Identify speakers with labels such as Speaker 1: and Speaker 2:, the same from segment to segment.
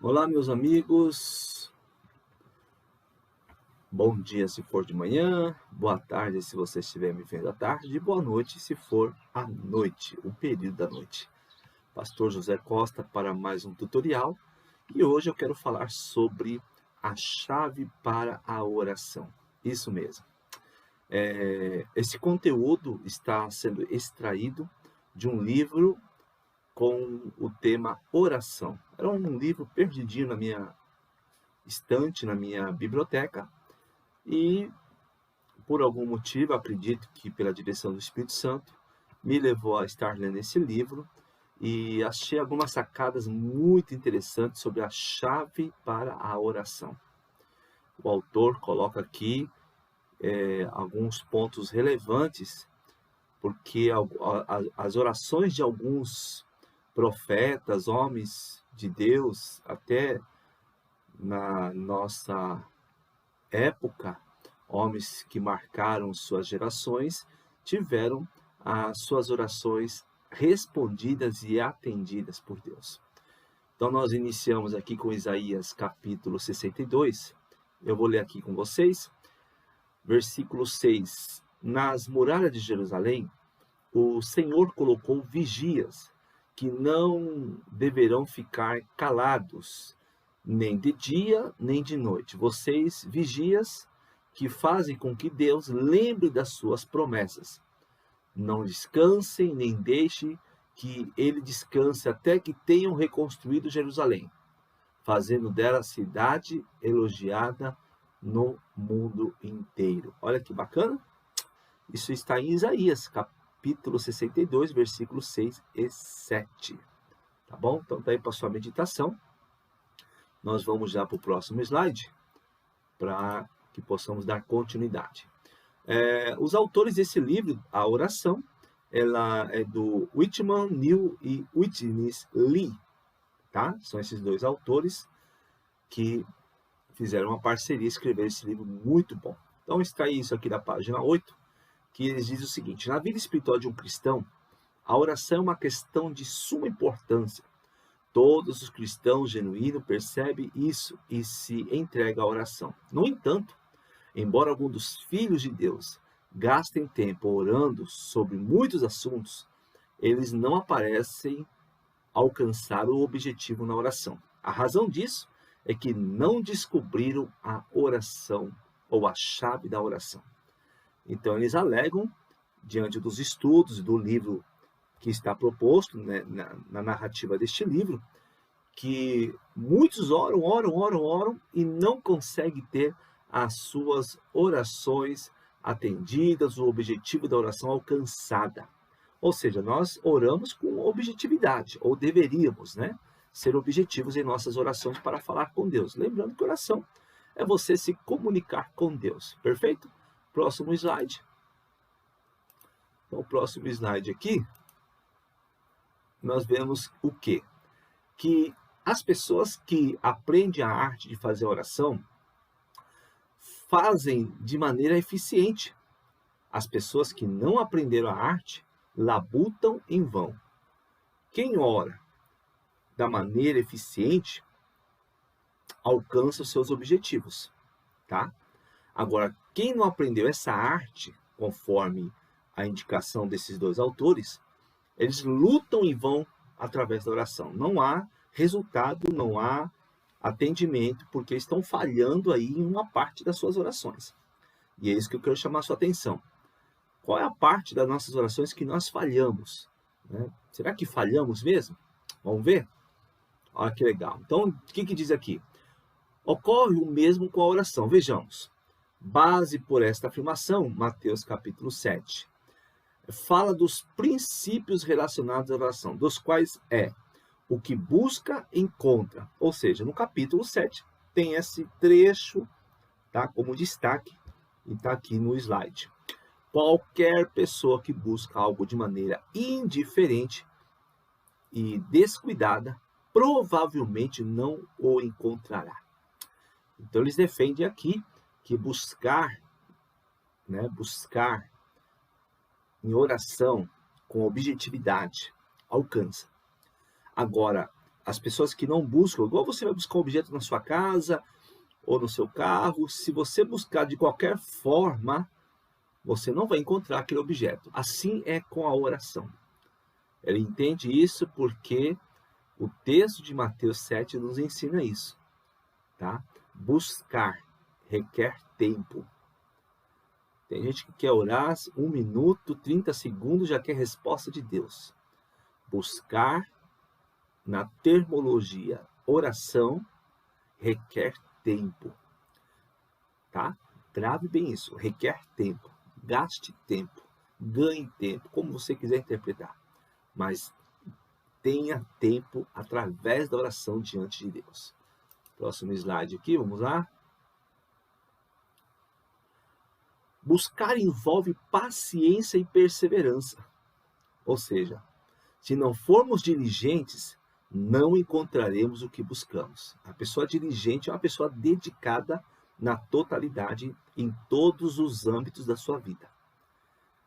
Speaker 1: Olá, meus amigos. Bom dia se for de manhã, boa tarde se você estiver me vendo à tarde, e boa noite se for à noite, o período da noite. Pastor José Costa para mais um tutorial e hoje eu quero falar sobre a chave para a oração. Isso mesmo. Esse conteúdo está sendo extraído de um livro com o tema oração. Era um livro perdidinho na minha estante, na minha biblioteca. E, por algum motivo, acredito que pela direção do Espírito Santo, me levou a estar lendo esse livro e achei algumas sacadas muito interessantes sobre a chave para a oração. O autor coloca aqui alguns pontos relevantes, porque as orações de alguns profetas, homens de Deus, até na nossa época, homens que marcaram suas gerações, tiveram as suas orações respondidas e atendidas por Deus. Então nós iniciamos aqui com Isaías capítulo 62. Eu vou ler aqui com vocês. Versículo 6. Nas muralhas de Jerusalém, o Senhor colocou vigias, que não deverão ficar calados, nem de dia, nem de noite. Vocês, vigias, que fazem com que Deus lembre das suas promessas. Não descansem, nem deixem que ele descanse até que tenham reconstruído Jerusalém, fazendo dela cidade elogiada no mundo inteiro. Olha que bacana. Isso está em Isaías, capítulo 62, versículos 6 e 7. Tá bom? Então tá aí para sua meditação. Nós vamos já para o próximo slide, para que possamos dar continuidade. Os autores desse livro, a oração, ela é do Whitman New e Whitney Lee, tá? São esses dois autores que fizeram uma parceria e escreveram esse livro muito bom. Então está isso aqui da página 8, que eles dizem o seguinte: na vida espiritual de um cristão, a oração é uma questão de suma importância. Todos os cristãos genuínos percebem isso e se entregam à oração. No entanto, embora alguns dos filhos de Deus gastem tempo orando sobre muitos assuntos, eles não aparecem alcançar o objetivo na oração. A razão disso é que não descobriram a oração ou a chave da oração. Então, eles alegam, diante dos estudos do livro que está proposto, né, na narrativa deste livro, que muitos oram e não conseguem ter as suas orações atendidas, o objetivo da oração alcançada. Ou seja, nós oramos com objetividade, ou deveríamos, né, ser objetivos em nossas orações para falar com Deus. Lembrando que oração é você se comunicar com Deus. Perfeito? Próximo slide. Então, o próximo slide aqui, nós vemos o quê? Que as pessoas que aprendem a arte de fazer oração fazem de maneira eficiente. As pessoas que não aprenderam a arte labutam em vão. Quem ora da maneira eficiente alcança os seus objetivos, tá? Agora, quem não aprendeu essa arte, conforme a indicação desses dois autores, eles lutam em vão através da oração. Não há resultado, não há atendimento, porque estão falhando aí em uma parte das suas orações. E é isso que eu quero chamar a sua atenção. Qual é a parte das nossas orações que nós falhamos, né? Será que falhamos mesmo? Vamos ver? Olha que legal. Então, o que diz aqui? Ocorre o mesmo com a oração. Vejamos. Base por esta afirmação, Mateus capítulo 7. Fala dos princípios relacionados à oração, dos quais o que busca, encontra. Ou seja, no capítulo 7 tem esse trecho, tá, como destaque, e está aqui no slide. Qualquer pessoa que busca algo de maneira indiferente e descuidada, provavelmente não o encontrará. Então eles defendem aqui que buscar em oração com objetividade alcança. Agora, as pessoas que não buscam, igual você vai buscar um objeto na sua casa ou no seu carro, se você buscar de qualquer forma, você não vai encontrar aquele objeto. Assim é com a oração. Ele entende isso porque o texto de Mateus 7 nos ensina isso, tá? Buscar requer tempo. Tem gente que quer orar 1 minuto, 30 segundos, já quer resposta de Deus. Buscar, na termologia, oração, requer tempo, tá? Grave bem isso, requer tempo. Gaste tempo, ganhe tempo, como você quiser interpretar. Mas tenha tempo através da oração diante de Deus. Próximo slide aqui, vamos lá. Buscar envolve paciência e perseverança. Ou seja, se não formos diligentes, não encontraremos o que buscamos. A pessoa diligente é uma pessoa dedicada na totalidade em todos os âmbitos da sua vida.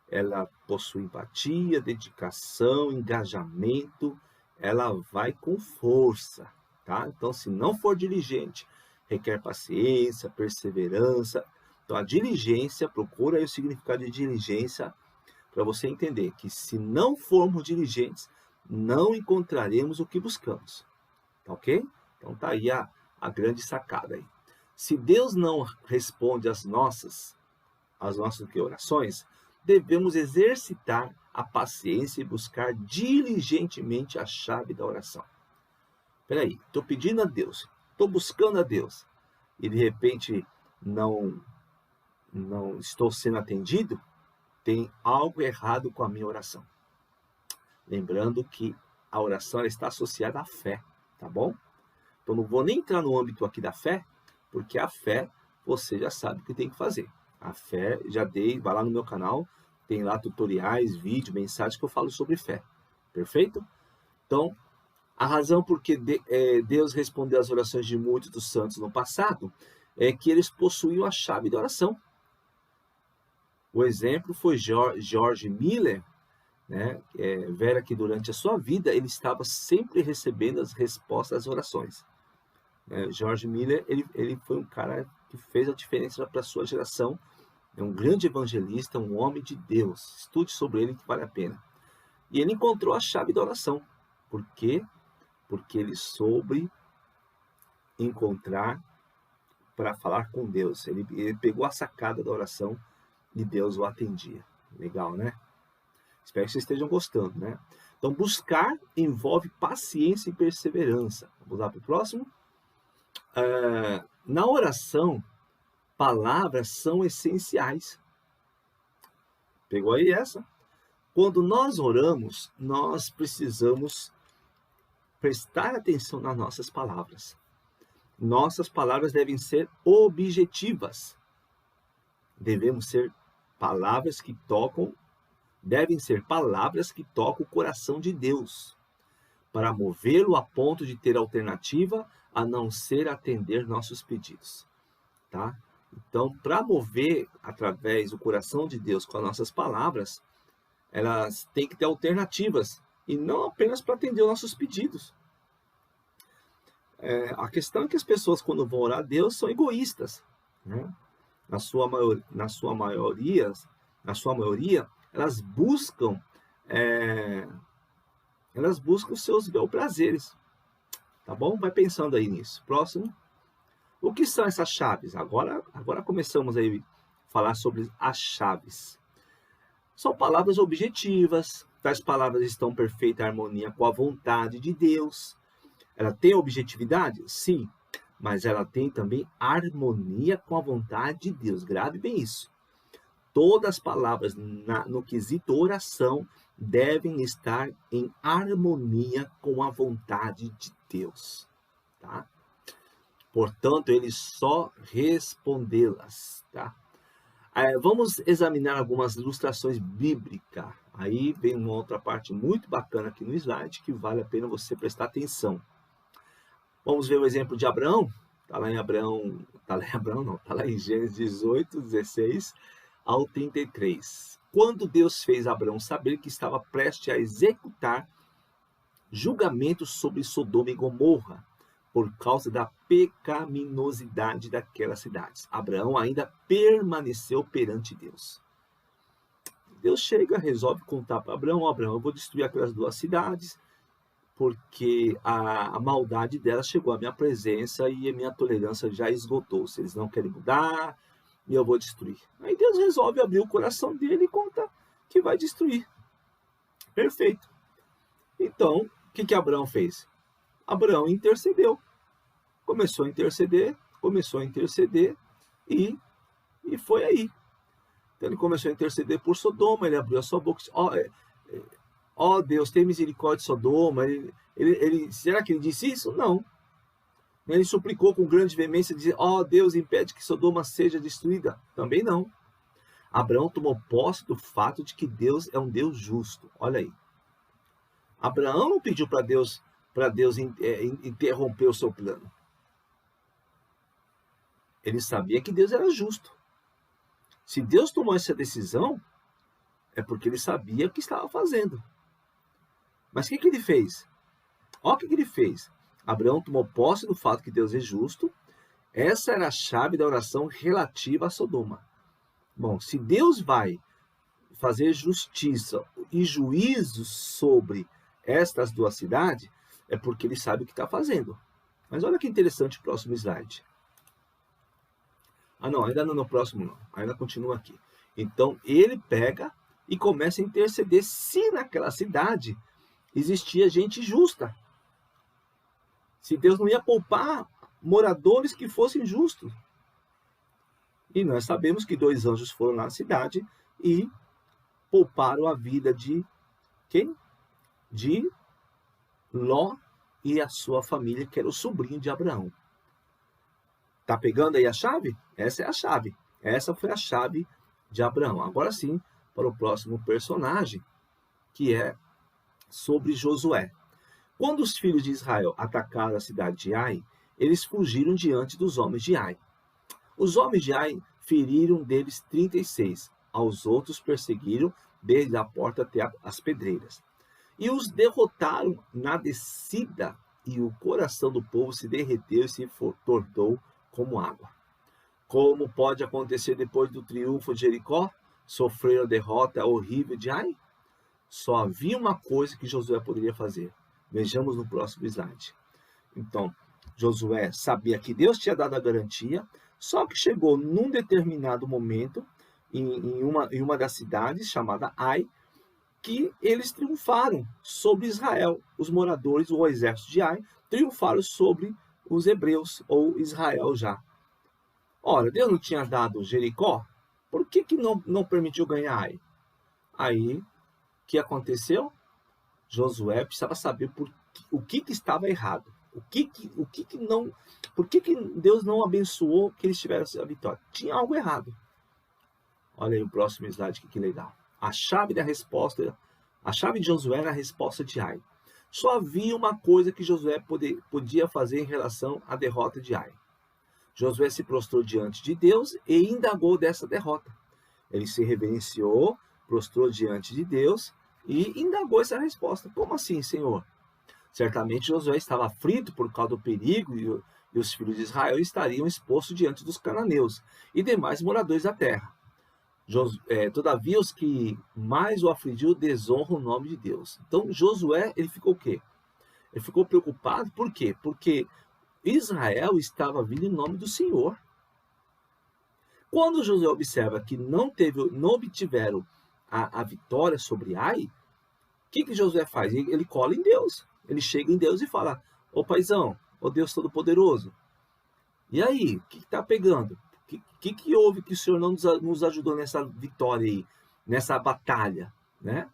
Speaker 1: Ela possui empatia, dedicação, engajamento, ela vai com força, tá? Então, se não for diligente, requer paciência, perseverança. Então, a diligência, procura aí o significado de diligência para você entender que se não formos diligentes, não encontraremos o que buscamos, tá ok? Então, tá aí a grande sacada aí. Se Deus não responde às nossas orações, devemos exercitar a paciência e buscar diligentemente a chave da oração. Espera aí, estou pedindo a Deus, estou buscando a Deus, e de repente não estou sendo atendido, tem algo errado com a minha oração. Lembrando que a oração está associada à fé, tá bom? Então não vou nem entrar no âmbito aqui da fé, porque a fé você já sabe o que tem que fazer. A fé, já dei, vai lá no meu canal, tem lá tutoriais, vídeos, mensagens que eu falo sobre fé. Perfeito? Então, a razão por que Deus respondeu às orações de muitos dos santos no passado é que eles possuíam a chave da oração. O exemplo foi George Miller, né? Vera que durante a sua vida ele estava sempre recebendo as respostas às orações. George Miller, ele foi um cara que fez a diferença para a sua geração. É um grande evangelista, um homem de Deus. Estude sobre ele que vale a pena. E ele encontrou a chave da oração. Por quê? Porque ele soube encontrar para falar com Deus. Ele pegou a sacada da oração e Deus o atendia. Legal, né? Espero que vocês estejam gostando, né? Então, buscar envolve paciência e perseverança. Vamos lá para o próximo. Na oração, palavras são essenciais. Pegou aí essa? Quando nós oramos, nós precisamos prestar atenção nas nossas palavras. Nossas palavras devem ser objetivas. Devem ser palavras que tocam o coração de Deus, para movê-lo a ponto de ter alternativa a não ser atender nossos pedidos, tá? Então, para mover através do coração de Deus com as nossas palavras, elas têm que ter alternativas e não apenas para atender os nossos pedidos. A questão é que as pessoas, quando vão orar a Deus, são egoístas, né? Na sua maioria, elas buscam os seus bel-prazeres, tá bom? Vai pensando aí nisso. Próximo. O que são essas chaves? Agora começamos aí a falar sobre as chaves. São palavras objetivas. Tais palavras estão em perfeita harmonia com a vontade de Deus. Ela tem objetividade? Sim. Mas ela tem também harmonia com a vontade de Deus. Grave bem isso. Todas as palavras no quesito oração devem estar em harmonia com a vontade de Deus, tá? Portanto, ele só respondê-las, tá? Vamos examinar algumas ilustrações bíblicas. Aí vem uma outra parte muito bacana aqui no slide que vale a pena você prestar atenção. Vamos ver o exemplo de Abraão. Está lá em Gênesis 18, 16 ao 33. Quando Deus fez Abraão saber que estava prestes a executar julgamento sobre Sodoma e Gomorra, por causa da pecaminosidade daquelas cidades. Abraão ainda permaneceu perante Deus. Deus chega, resolve contar para Abraão: Abraão, eu vou destruir aquelas 2 cidades, porque a maldade delas chegou à minha presença e a minha tolerância já esgotou. Se eles não querem mudar, eu vou destruir. Aí Deus resolve abrir o coração dele e conta que vai destruir. Perfeito. Então, o que Abraão fez? Abraão intercedeu. Começou a interceder e foi aí. Então ele começou a interceder por Sodoma, ele abriu a sua boca e disse: ó Deus, tem misericórdia de Sodoma. Será que ele disse isso? Não. Ele suplicou com grande veemência, dizendo: ó Deus, impede que Sodoma seja destruída. Também não. Abraão tomou posse do fato de que Deus é um Deus justo. Olha aí. Abraão não pediu para Deus interromper o seu plano. Ele sabia que Deus era justo. Se Deus tomou essa decisão, é porque ele sabia o que estava fazendo. Mas o que ele fez? Olha o que ele fez. Abraão tomou posse do fato que Deus é justo. Essa era a chave da oração relativa a Sodoma. Bom, se Deus vai fazer justiça e juízo sobre estas 2 cidades, é porque ele sabe o que está fazendo. Mas olha que interessante o próximo slide. Não, ainda não no próximo não. Ainda continua aqui. Então, ele pega e começa a interceder se naquela cidade existia gente justa. Se Deus não ia poupar moradores que fossem justos. E nós sabemos que 2 anjos foram na cidade e pouparam a vida de quem? De Ló e a sua família, que era o sobrinho de Abraão. Tá pegando aí a chave? Essa é a chave. Essa foi a chave de Abraão. Agora sim, para o próximo personagem, que é sobre Josué. Quando os filhos de Israel atacaram a cidade de Ai, eles fugiram diante dos homens de Ai. Os homens de Ai feriram deles 36. Aos outros perseguiram desde a porta até as pedreiras. E os derrotaram na descida, e o coração do povo se derreteu e se tornou como água. Como pode acontecer depois do triunfo de Jericó? Sofrer a derrota horrível de Ai? Só havia uma coisa que Josué poderia fazer. Vejamos no próximo slide. Então, Josué sabia que Deus tinha dado a garantia, só que chegou num determinado momento, em uma das cidades, chamada Ai, que eles triunfaram sobre Israel. Os moradores, o exército de Ai, triunfaram sobre os hebreus, ou Israel já. Ora, Deus não tinha dado Jericó? Por que não permitiu ganhar Ai? Aí, o que aconteceu? Josué precisava saber o que estava errado. Por que Deus não abençoou que eles tivessem a vitória? Tinha algo errado. Olha aí o próximo slide, que legal. A chave de Josué era a resposta de Ai. Só havia uma coisa que Josué podia fazer em relação à derrota de Ai. Josué se prostrou diante de Deus e indagou dessa derrota. Ele se reverenciou, prostrou diante de Deus e indagou essa resposta. Como assim, Senhor? Certamente Josué estava aflito por causa do perigo e os filhos de Israel estariam expostos diante dos cananeus e demais moradores da terra. Todavia, os que mais o afligiu desonram o nome de Deus. Então, Josué, ele ficou o quê? Ele ficou preocupado, por quê? Porque Israel estava vindo em nome do Senhor. Quando Josué observa que não obtiveram a vitória sobre Ai, o que Josué faz? Ele cola em Deus. Ele chega em Deus e fala: ô paizão, ô Deus Todo-Poderoso, e aí, o que está pegando? O que houve que o Senhor não nos ajudou nessa vitória aí, nessa batalha, né?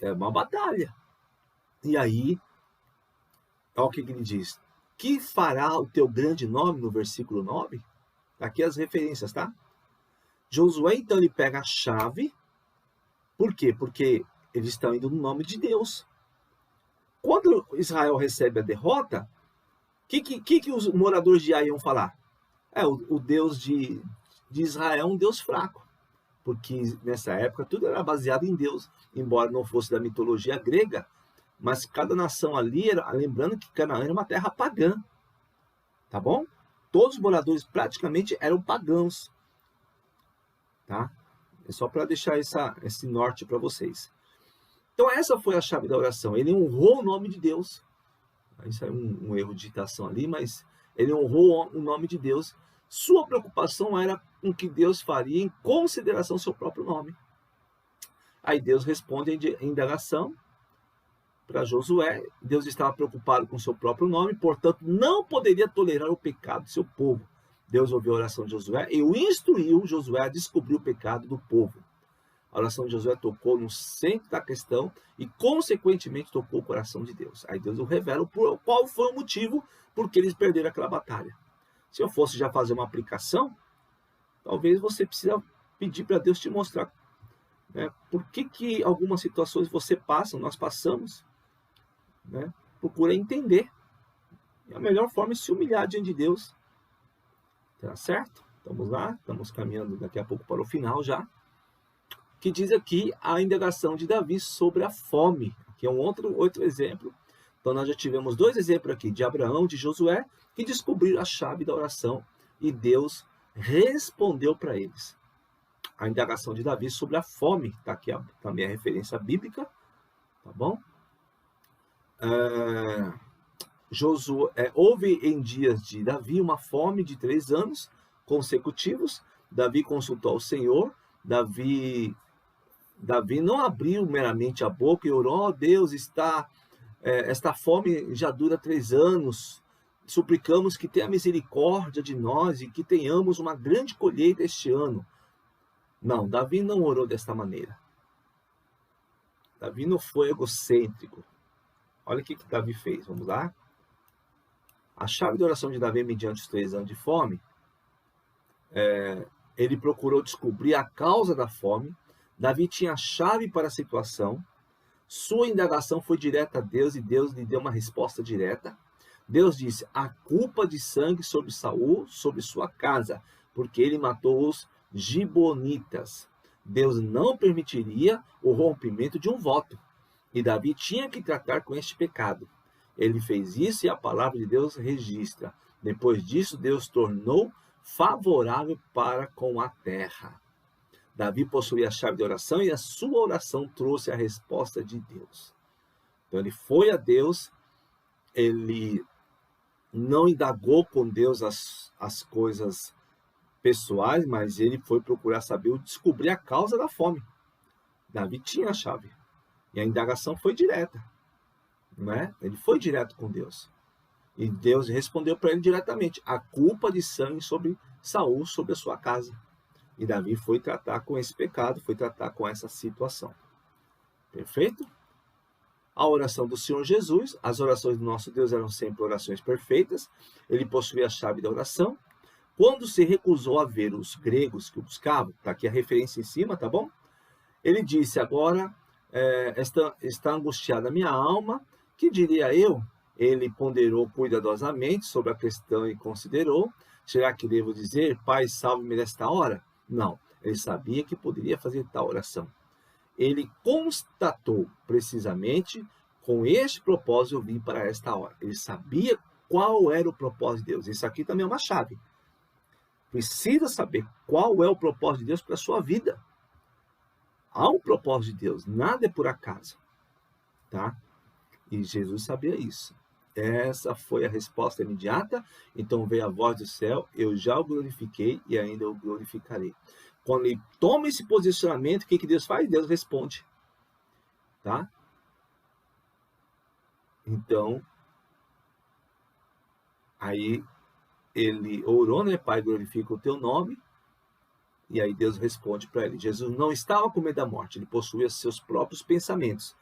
Speaker 1: É uma batalha. E aí, olha o que ele diz: que fará o teu grande nome, no versículo 9? Aqui as referências, tá? Josué, então, ele pega a chave. Por quê? Porque eles estão indo no nome de Deus. Quando Israel recebe a derrota, o que os moradores de Ai iam falar? O Deus de Israel é um Deus fraco. Porque nessa época tudo era baseado em Deus. Embora não fosse da mitologia grega, mas cada nação ali, lembrando que Canaã era uma terra pagã, tá bom? Todos os moradores praticamente eram pagãos, tá? É só para deixar esse norte para vocês. Então essa foi a chave da oração. Ele honrou o nome de Deus. Isso é um erro de digitação ali, mas ele honrou o nome de Deus. Sua preocupação era com o que Deus faria em consideração ao seu próprio nome. Aí Deus responde a indagação para Josué. Deus estava preocupado com o seu próprio nome, portanto não poderia tolerar o pecado do seu povo. Deus ouviu a oração de Josué e o instruiu Josué a descobrir o pecado do povo. A oração de Josué tocou no centro da questão e, consequentemente, tocou o coração de Deus. Aí Deus o revela qual foi o motivo por que eles perderam aquela batalha. Se eu fosse já fazer uma aplicação, talvez você precisa pedir para Deus te mostrar, né, por que algumas situações você passa, nós passamos, né? Procura entender. E a melhor forma é se humilhar diante de Deus. Tá certo? Vamos lá, estamos caminhando daqui a pouco para o final já. Que diz aqui a indagação de Davi sobre a fome. Aqui é um outro exemplo. Então nós já tivemos 2 exemplos aqui, de Abraão, de Josué, que descobriram a chave da oração e Deus respondeu para eles. A indagação de Davi sobre a fome, está aqui também a referência bíblica, tá bom? Houve em dias de Davi uma fome de 3 anos consecutivos. Davi consultou ao Senhor. Davi não abriu meramente a boca e orou: Deus, esta fome já dura 3 anos. Suplicamos que tenha misericórdia de nós e que tenhamos uma grande colheita este ano. Não, Davi não orou desta maneira. Davi não foi egocêntrico. Olha o que Davi fez. Vamos lá. A chave da oração de Davi mediante os 3 anos de fome, ele procurou descobrir a causa da fome. Davi tinha a chave para a situação. Sua indagação foi direta a Deus e Deus lhe deu uma resposta direta. Deus disse: a culpa de sangue sobre Saul, sobre sua casa, porque ele matou os Gibonitas. Deus não permitiria o rompimento de um voto. E Davi tinha que tratar com este pecado. Ele fez isso e a palavra de Deus registra. Depois disso, Deus tornou favorável para com a terra. Davi possuía a chave de oração e a sua oração trouxe a resposta de Deus. Então ele foi a Deus, ele não indagou com Deus as coisas pessoais, mas ele foi procurar descobrir a causa da fome. Davi tinha a chave. E a indagação foi direta. Não é? Ele foi direto com Deus. E Deus respondeu para ele diretamente: a culpa de sangue sobre Saul, sobre a sua casa. E Davi foi tratar com esse pecado, foi tratar com essa situação. Perfeito? A oração do Senhor Jesus, as orações do nosso Deus eram sempre orações perfeitas. Ele possuía a chave da oração. Quando se recusou a ver os gregos que o buscavam, está aqui a referência em cima, tá bom? Ele disse: agora está angustiada a minha alma, que diria eu? Ele ponderou cuidadosamente sobre a questão e considerou: será que devo dizer, Pai, salve-me nesta hora? Não, ele sabia que poderia fazer tal oração. Ele constatou precisamente: com este propósito eu vim para esta hora. Ele sabia qual era o propósito de Deus. Isso aqui também é uma chave. Precisa saber qual é o propósito de Deus para a sua vida. Há um propósito de Deus, nada é por acaso. Tá? E Jesus sabia isso. Essa foi a resposta imediata. Então veio a voz do céu: eu já o glorifiquei e ainda o glorificarei. Quando ele toma esse posicionamento, o que Deus faz? Deus responde. Tá? Então, aí ele orou, né? Pai, glorifica o teu nome. E aí Deus responde para ele. Jesus não estava com medo da morte, ele possuía seus próprios pensamentos.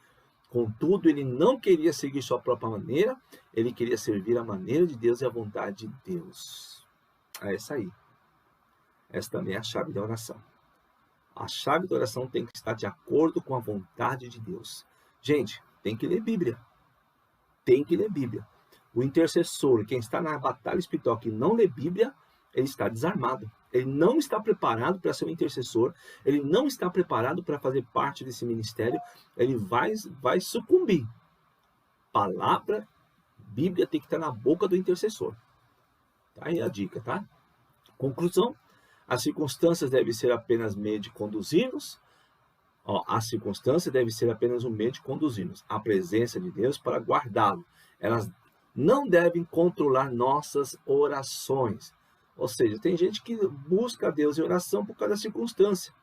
Speaker 1: Contudo, ele não queria seguir sua própria maneira, ele queria servir a maneira de Deus e a vontade de Deus. É essa aí. Essa também é a chave da oração. A chave da oração tem que estar de acordo com a vontade de Deus. Gente, tem que ler Bíblia. Tem que ler Bíblia. O intercessor, quem está na batalha espiritual, que não lê Bíblia, ele está desarmado. Ele não está preparado para ser um intercessor. Ele não está preparado para fazer parte desse ministério. Ele vai sucumbir. palavra, Bíblia tem que estar na boca do intercessor. Tá aí a dica, tá? Conclusão, as circunstâncias devem ser apenas meio de conduzir-nos. A circunstância deve ser apenas um meio de conduzir-nos à presença de Deus para guardá-lo. Elas não devem controlar nossas orações. Ou seja, tem gente que busca a Deus em oração por causa da circunstância.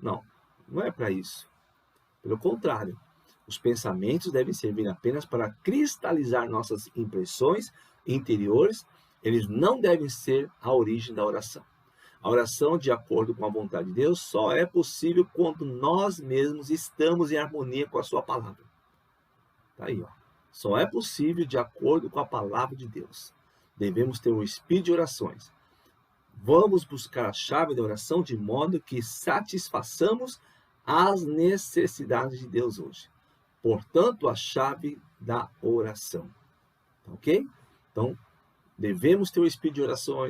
Speaker 1: Não, não é para isso. Pelo contrário, os pensamentos devem servir apenas para cristalizar nossas impressões interiores. Eles não devem ser a origem da oração. A oração, de acordo com a vontade de Deus, só é possível quando nós mesmos estamos em harmonia com a sua palavra. Tá aí, ó. Só é possível de acordo com a palavra de Deus. Devemos ter um espírito de orações. Vamos buscar a chave da oração de modo que satisfaçamos as necessidades de Deus hoje. Portanto, a chave da oração. Ok? Então, devemos ter o espírito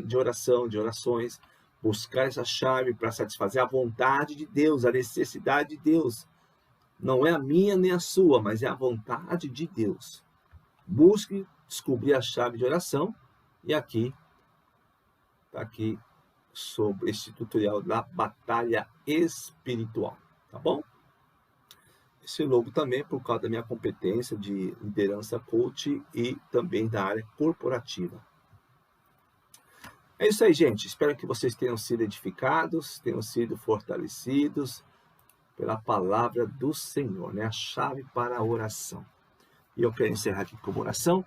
Speaker 1: de orações, buscar essa chave para satisfazer a vontade de Deus, a necessidade de Deus. Não é a minha nem a sua, mas é a vontade de Deus. Busque descobrir a chave de oração. E aqui, está aqui sobre este tutorial da batalha espiritual. Tá bom? Esse logo também é por causa da minha competência de liderança coach e também da área corporativa. É isso aí, gente. Espero que vocês tenham sido edificados, tenham sido fortalecidos pela palavra do Senhor, né? A chave para a oração. E eu quero encerrar aqui com uma oração.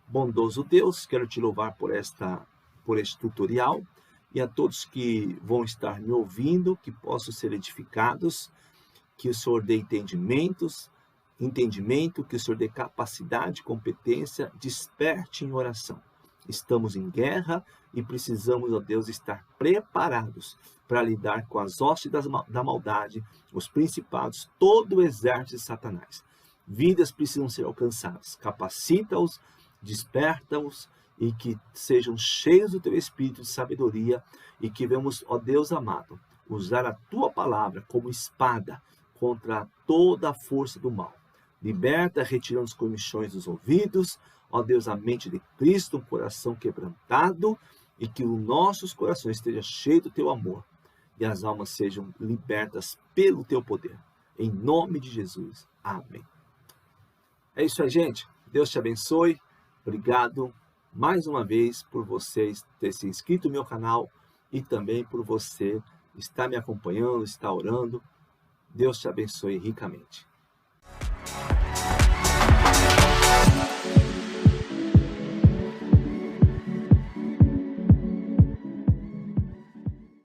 Speaker 1: Bondoso Deus, quero te louvar por este tutorial e a todos que vão estar me ouvindo, que possam ser edificados, que o Senhor dê entendimento, que o Senhor dê capacidade, competência, desperte em oração. Estamos em guerra e precisamos, ó Deus, estar preparados para lidar com as hostes da maldade, os principados, todo o exército de Satanás. Vidas precisam ser alcançadas. Capacita-os, desperta-os e que sejam cheios do teu espírito de sabedoria e que venhamos, ó Deus amado, usar a tua palavra como espada contra toda a força do mal. Liberta, retirando os comichões dos ouvidos, ó Deus, a mente de Cristo, um coração quebrantado, e que os nossos corações estejam cheios do teu amor, e as almas sejam libertas pelo teu poder. Em nome de Jesus. Amém. É isso aí, gente. Deus te abençoe. Obrigado mais uma vez por vocês ter se inscrito no meu canal e também por você estar me acompanhando, estar orando. Deus te abençoe ricamente.